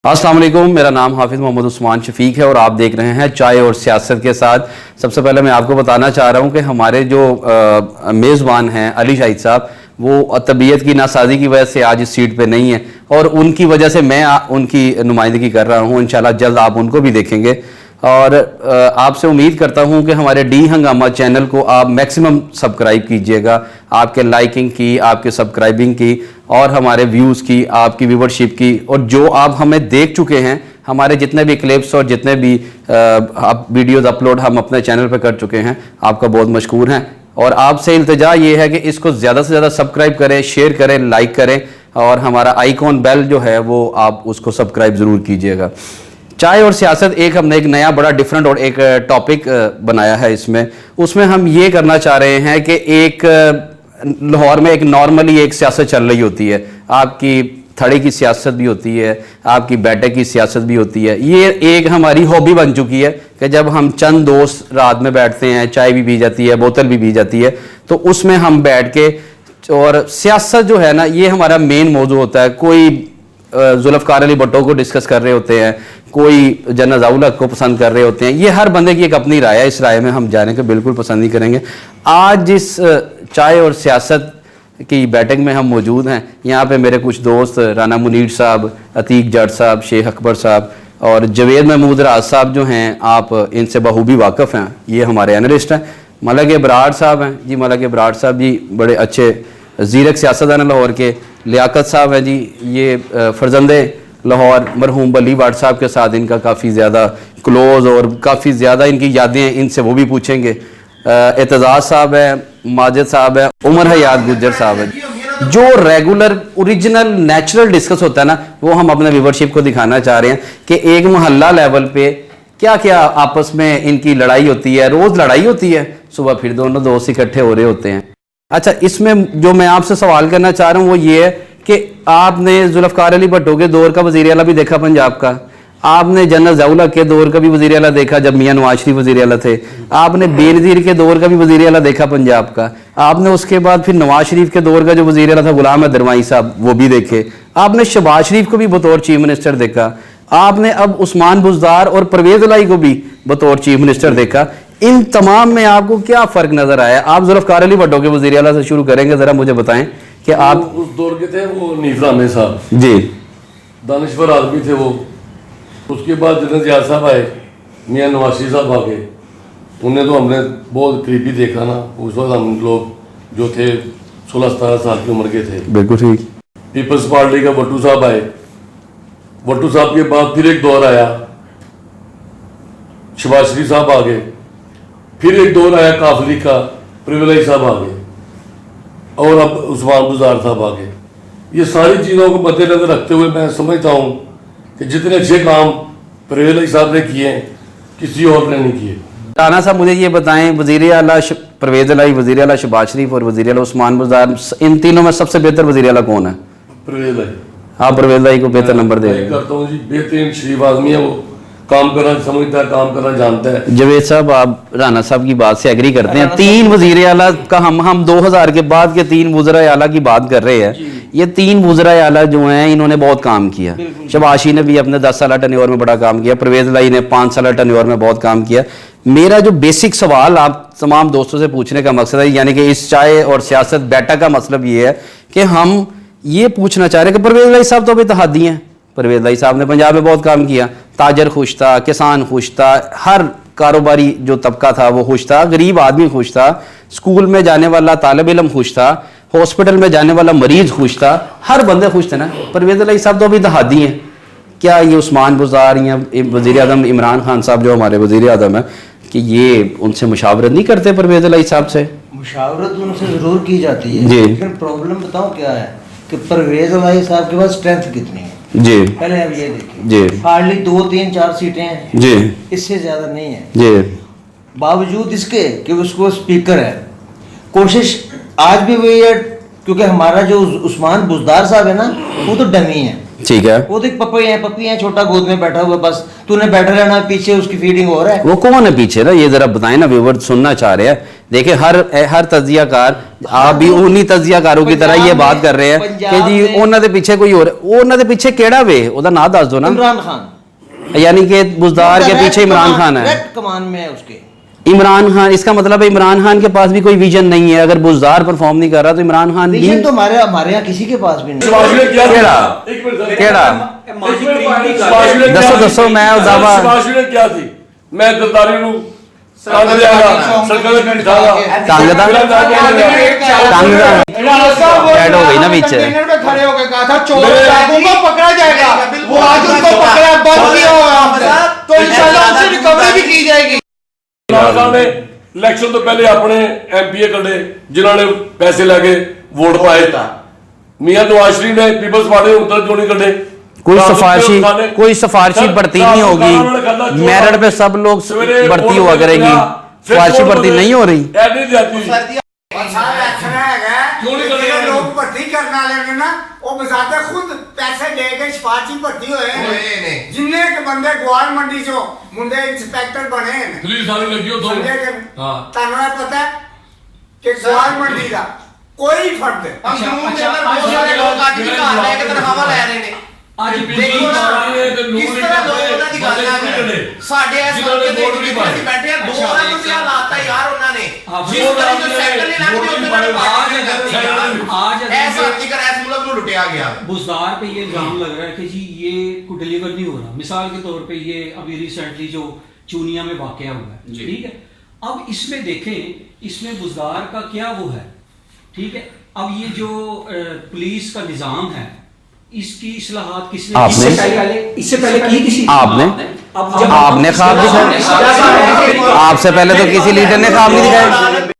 अस्सलाम वालेकुम, मेरा नाम हाफिज़ मोहम्मद उस्मान शफीक है और आप देख रहे हैं चाय और सियासत के साथ। सबसे पहले मैं आपको बताना चाह रहा हूं कि हमारे जो मेज़बान हैं अली शाहिद साहब, वो तबीयत की नासाजी की वजह से आज इस सीट पे नहीं है और उनकी वजह से मैं उनकी नुमाइंदगी कर रहा हूं। इंशाल्लाह जल्द आप उनको भी देखेंगे और आपसे उम्मीद करता हूं कि हमारे डी हंगामा चैनल को आप मैक्सिमम सब्सक्राइब कीजिएगा। आपके लाइकिंग की, आपके सब्सक्राइबिंग की और हमारे व्यूज़ की, आपकी व्यूवरशिप की, और जो आप हमें देख चुके हैं, हमारे जितने भी क्लिप्स और जितने भी आप वीडियोज़ अपलोड हम अपने चैनल पर कर चुके हैं, आपका बहुत मशकूर हैं। और आपसे इल्तिजा ये है कि इसको ज़्यादा से ज़्यादा सब्सक्राइब करें, शेयर करें, लाइक करें और हमारा आइकॉन बेल जो है वो आप उसको सब्सक्राइब ज़रूर कीजिएगा। चाय और सियासत एक हमने एक नया बड़ा डिफरेंट और एक टॉपिक बनाया है। उसमें हम ये करना चाह रहे हैं कि एक लाहौर में एक नॉर्मली एक सियासत चल रही होती है, आपकी थड़ी की सियासत भी होती है, आपकी बैठक की सियासत भी होती है। ये एक हमारी हॉबी बन चुकी है कि जब हम चंद दोस्त रात में बैठते हैं, चाय भी पी जाती है, बोतल भी पी जाती है, तो उसमें हम बैठ के और सियासत जो है ना, ये हमारा मेन मौजू होता है। कोई जुल्फ़कार अली भुट्टो को डिस्कस कर रहे होते हैं, कोई जनरल ज़िया को पसंद कर रहे होते हैं। ये हर बंदे की एक अपनी राय है, इस राय में हम जाने को बिल्कुल पसंद नहीं करेंगे। आज इस चाय और सियासत की बैठक में हम मौजूद हैं। यहाँ पे मेरे कुछ दोस्त राना मुनीर साहब, अतीक जट साहब, शेख अकबर साहब और जवेद महमूद राज साहब जो हैं, आप इनसे बखूबी वाकिफ़ हैं। ये हमारे एनालिस्ट हैं। मलक इब्रार साहब हैं जी, मलक इब्रार साहब जी बड़े अच्छे ज़ीरक सियासतदान लाहौर के। लियाकत साहब हैं जी, ये फर्जंदे लाहौर मरहूम बली भट्ट साहब के साथ इनका काफ़ी ज़्यादा क्लोज़ और काफ़ी ज़्यादा इनकी यादें हैं, इनसे वो भी पूछेंगे। एतजाज़ साहब है, माजिद साहब है, उमर हयात गुज्जर साहब है। जो रेगुलर ओरिजिनल नेचुरल डिस्कस होता है ना, वो हम अपने व्यूवरशिप को दिखाना चाह रहे हैं कि एक मोहल्ला लेवल पे क्या क्या आपस में इनकी लड़ाई होती है। रोज़ लड़ाई होती है, सुबह फिर दोनों दोस्त इकट्ठे हो रहे होते हैं। अच्छा, इसमें जो मैं आपसे सवाल करना चाह रहा हूँ वो ये है कि आपने जुल्फ़कार अली भुट्टो के दौर का वज़ीर आला भी देखा पंजाब का, आपने जनरल ज़िया के दौर का भी वज़ीर आला देखा जब मियां नवाज शरीफ वज़ीर आला थे, आपने बेनज़ीर के दौर का भी वज़ीर आला देखा पंजाब का, आपने उसके बाद फिर नवाज शरीफ के दौर का जो वज़ीर आला था गुलाम अहमद दरवाई साहब, वो भी देखे, आपने शहबाज शरीफ को भी बतौर चीफ मिनिस्टर देखा, आपने अब उस्मान बुज़दार और परवेज़ इलाही को भी बतौर चीफ मिनिस्टर देखा। इन तमाम में आपको क्या फ़र्क नज़र आया? आप जुल्फ़कार अली भुट्टो के वज़ीर आला से शुरू करेंगे, ज़रा मुझे बताएं कि आप उस दौर के थे। वो नीज़ाम साहब जी दानिश्वर आदमी थे वो। उसके बाद जनरल ज़िया साहब आए, मियां नवाज शरीफ साहब आ गए। उन्हें तो हमने बहुत करीबी देखा ना। उस वक्त हम लोग जो थे 16-17 साल की उम्र के थे। बिल्कुल ठीक। पीपल्स पार्टी का भुट्टो साहब आए। भुट्टो साहब के बाद फिर एक दौर आया, शहबाज शरीफ साहब आ गए। फिर एक दौर आया काफली का, परवेज़ इलाही साहब आ गए और अब उस्मान बुज़दार साहब आ गए। ये सारी चीज़ों को मद्देनजर रखते हुए मैं समझता हूँ कि जितने अच्छे काम परवेज़ इलाही साहब ने किए हैं, किसी और ने नहीं किए। राना साहब मुझे ये बताएं, वज़ीर आला परवेज़ इलाही, वज़ीर आला शहबाज शरीफ और वज़ीर आला उस्मान बुज़दार, इन तीनों में सबसे बेहतर वज़ीर आला कौन है? परवेज़ इलाही। आप परवेज़ इलाही को बेहतर नंबर दे रहे हैं? करता हूँ जी, बेहतरीन शरीफ आदमी है वो, काम करना समझता है, काम करना जानता है। जवेद साहब, आप राना साहब की बात से एग्री करते हैं? तीन वज़ीर आला का हम 2000 के बाद के तीन वज़ीर आला की बात कर रहे हैं। ये तीन वज़ीर आला जो हैं, इन्होंने बहुत काम किया। शहबाज ने भी अपने 10 साल टन्योर में बड़ा काम किया, परवेज़ इलाही ने 5 साल टन्योर में बहुत काम किया। मेरा जो बेसिक सवाल आप तमाम दोस्तों से पूछने का मकसद है, यानी कि इस चाय और सियासत बैठक का मतलब ये है कि हम ये पूछना चाह रहे हैं कि परवेज़ इलाही साहब तो अभी इत्तेहादी हैं। परवेज़ इलाही साहब ने पंजाब में बहुत काम किया, ताजर खुश था, किसान खुश था, हर कारोबारी जो तबका था वो खुश था, गरीब आदमी खुश था, स्कूल में जाने वाला तालिब इल्म खुश था, हॉस्पिटल में जाने वाला मरीज खुश था, हर बंदे खुश थे ना। परवेज़ इलाही साहब तो अभी इत्तेहादी हैं। क्या ये उस्मान बुज़दार या वज़ीर आज़म इमरान खान साहब जो हमारे वज़ीर आज़म हैं, कि ये उनसे मुशावरत नहीं करते परवेज़ इलाही साहब से? मुशावरत उनसे ज़रूर की जाती है जी। लेकिन प्रॉब्लम बताऊँ क्या है कि परवेज़ इलाही साहब के पास स्ट्रेंथ कितनी है जी, पहले आप ये देखिए जी, हार्डली 2, 3, 4 सीटें हैं जी, इससे ज़्यादा नहीं है। जी, बावजूद इसके कि उसको स्पीकर है, कोशिश आज भी वही है, क्योंकि हमारा जो उस्मान बुज़दार साहब है ना, वो तो डमी है। ठीक है। वो तो एक पपी है, छोटा गोद में बैठा हुआ, बस तूने बैठा रहना, पीछे उसकी फीडिंग हो रहा है। वो कौन है पीछे ना, ये जरा बताएं ना, व्यूवर सुनना चाह रहे हैं। देखिए हर तजियाकार आप भी उन्हीं तजियाकारों की तरह ये बात कर रहे हैं कि पंजाब जी में- ਉਹਨਾਂ ਦੇ ਪਿੱਛੇ ਕੋਈ ਹੋਰ ਉਹਨਾਂ ਦੇ ਪਿੱਛੇ ਕਿਹੜਾ ਵੇ ਉਹਦਾ ਨਾਂ ਦੱਸ ਦਿਓ ਨਾ इमरान खान यानी कि बुजदार के पीछे इमरान खान है डायरेक्ट कमान में है उसके। इमरान खान इसका मतलब है इमरान खान के पास भी कोई विजन नहीं है अगर बुजदार परफॉर्म नहीं कर रहा तो इमरान खान भी विजन तो हमारे यहाँ किसी के पास भी नहीं। सुभाष ने क्या केड़ा? एक मिनट सर। केड़ा? सुभाष ने क्या दसो थी? दसो मैं दावा सुभाष ने क्या थी मैं दरदारी ਨੂੰ ਕੰਗ ਦਿਆਂਗਾ ਸਰਕਾਰ ਦੇ ਬਿਠਾਗਾ ਟੰਗ ਦਾ ਟੰਗ ਦਾ ऐड हो गई ना बीच कंटेनर पे खड़े होकर कहा था चोर मेरे- डाकुओं को पकड़ा जाएगा, वो आज उनको पकड़ा बंद किया होगा हमने, तो इंशाल्लाह उससे रिकवरी भी की जाएगी। ਇਮਰਾਨ ਖਾਨ ਨੇ ਇਲੈਕਸ਼ਨ ਤੋਂ ਪਹਿਲੇ ਆਪਣੇ ਐਮਪੀਏ ਕੱਢੇ ਜਿਨ੍ਹਾਂ ਨੇ ਪੈਸੇ ਲੈ ਕੇ ਵੋਟ ਪਾਏ ਮੀਆਂ ਨਵਾਜ਼ ਸ਼ਰੀਫ ਨੇ ਪੀਪਲਸ ਪਾਰਟੀ ਨੇ ਉੱਤਰ ਕਿਉਂ ਨਹੀਂ ਕੱਢੇ कोई राहुल सिफारशी गांधी ने- कोई सिफारशी सर, भर्ती राहुल नहीं गांधी ने कहा था, होगी चोर मेरिट पे सब लोग सवेरे भर्ती वोट हुआ में करेगी गया, फिर सिफारशी वोट भर्ती में नहीं हो रही ऐ नहीं जाती क्यों नहीं करने वाले? लोग भर्ती करने वाले ना वो बजाते खुद पैसे लेके सिफारशी भर्ती होए जिन्ने के बंदे ग्वाल मंडी चो मुंडे इंस्पेक्टर बने ने पुलिस वाले लगी हो तो समझे कि हाँ। तानवा पता है कि ग्वाल मंडी का कोई फर्द कानून के अंदर बहुत सारे लोग आज भी घर ले के तनख्वाह ले रहे ने। ਅੱਜ देखो ना, किस तरह लोग ਉਹਨਾਂ ਦੀ ਗੱਲ ਨਾ ਕਰਨ। ਸਾਡੇ ਇਸ ਮੌਕੇ ਤੇ ਜਿਹੜੇ ਅਸੀਂ ਬੈਠੇ ਆ 2 ਅਰਬ ਰੁਪਇਆ ਲਾਤਾ ਯਾਰ ਉਹਨਾਂ ਨੇ ਜਿਸ ਤਰ੍ਹਾਂ ਜੋ ਸੈਕਟਰ ਨੇ ਲੱਗਦੇ ਉਸ ਤਰ੍ਹਾਂ आज ऐसा जिक्र ऐसे मुल्क में लुटिया गया। बुजदार पे ये इल्जाम लग रहा है कि जी ये को डिलीवर नहीं हो रहा। मिसाल के तौर पे ये अभी रिसेंटली जो चूनिया में वाकया हुआ है, ठीक है, अब इसमें देखें इसमें बुजदार का क्या वो है, ठीक है। अब ये जो पुलिस का निज़ाम है इसकी इस्लाहात किसने आपने? इससे पहले की किसी आपने? अब जब आपने ख्वाब दिखाया आपसे पहले तो किसी लीडर ने ख्वाब नहीं दिखाया